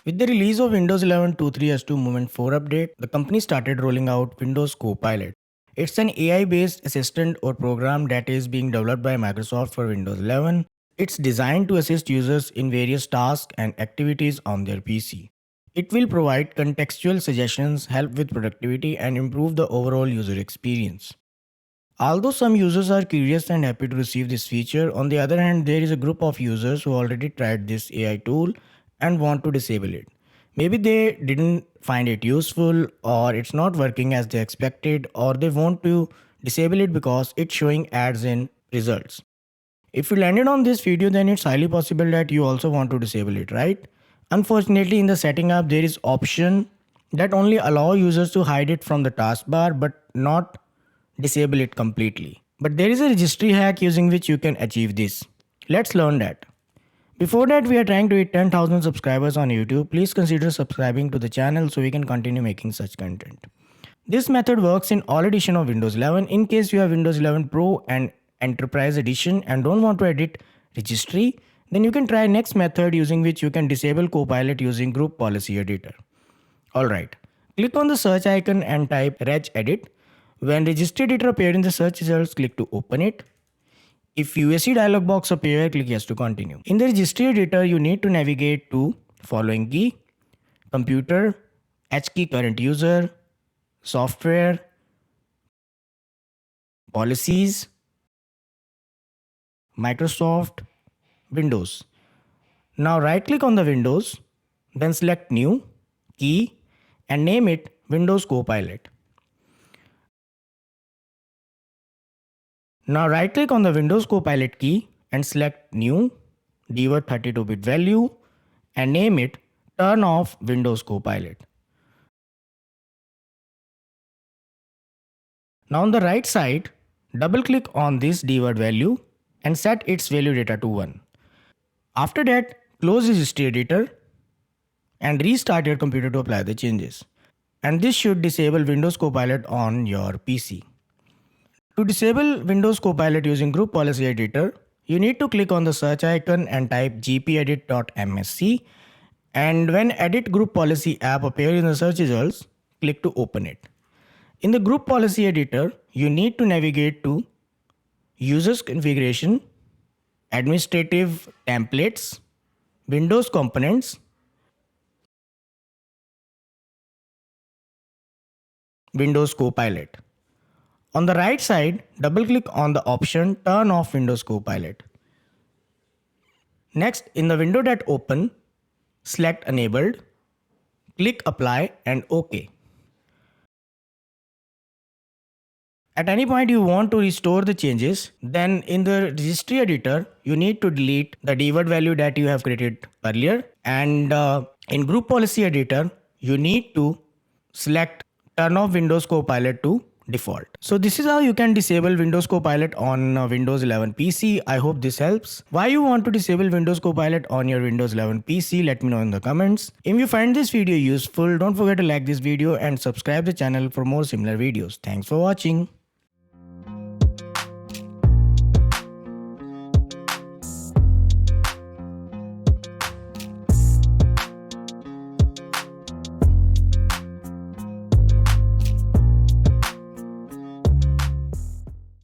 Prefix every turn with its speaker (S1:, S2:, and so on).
S1: With the release of Windows 11 2.3.2 Movement 4 update, the company started rolling out Windows Copilot. It's an AI-based assistant or program that is being developed by Microsoft for Windows 11. It's designed to assist users in various tasks and activities on their PC. It will provide contextual suggestions, help with productivity, and improve the overall user experience. Although some users are curious and happy to receive this feature, on the other hand, there is a group of users who already tried this AI tool and want to disable it. Maybe they didn't find it useful, or it's not working as they expected, or they want to disable it because it's showing ads in results. If you landed on this video, then it's highly possible that you also want to disable it, right? Unfortunately, in the setting up, there is option that only allow users to hide it from the taskbar but not disable it completely. But there is a registry hack using which you can achieve this. Let's learn that. Before that, we are trying to hit 10,000 subscribers on YouTube. Please consider subscribing to the channel so we can continue making such content. This method works in all edition of Windows 11. In case you have Windows 11 Pro and Enterprise Edition and don't want to edit registry, then you can try next method using which you can disable Copilot using Group Policy Editor. Alright, click on the search icon and type regedit. When Registry Editor appears in the search results, click to open it. If USC dialog box appears, click yes to continue. In the Registry Editor, you need to navigate to following key: Computer, H key current user, Software, Policies, Microsoft, Windows. Now right click on the Windows, then select New, Key, and name it Windows Copilot. Now right click on the Windows Copilot key and select New, dword 32-bit value, and name it Turn Off Windows Copilot. Now on the right side, double click on this dword value and set its value data to 1. After that, close Registry Editor and restart your computer to apply the changes. And this should disable Windows Copilot on your PC. To disable Windows Copilot using Group Policy Editor, you need to click on the search icon and type gpedit.msc, and when Edit Group Policy app appears in the search results, click to open it. In the Group Policy Editor, you need to navigate to Users Configuration, Administrative Templates, Windows Components, Windows Copilot. On the right side, double-click on the option Turn Off Windows Copilot. Next, in the window that opens, select Enabled, click Apply and OK. At any point you want to restore the changes, then in the Registry Editor, you need to delete the dword value that you have created earlier, and in Group Policy Editor, you need to select Turn Off Windows Copilot to default. So this is how you can disable Windows Copilot on Windows 11 PC. I hope this helps. Why you want to disable Windows Copilot on your Windows 11 PC? Let me know in the comments. If you find this video useful, don't forget to like this video and subscribe the channel for more similar videos. Thanks for watching.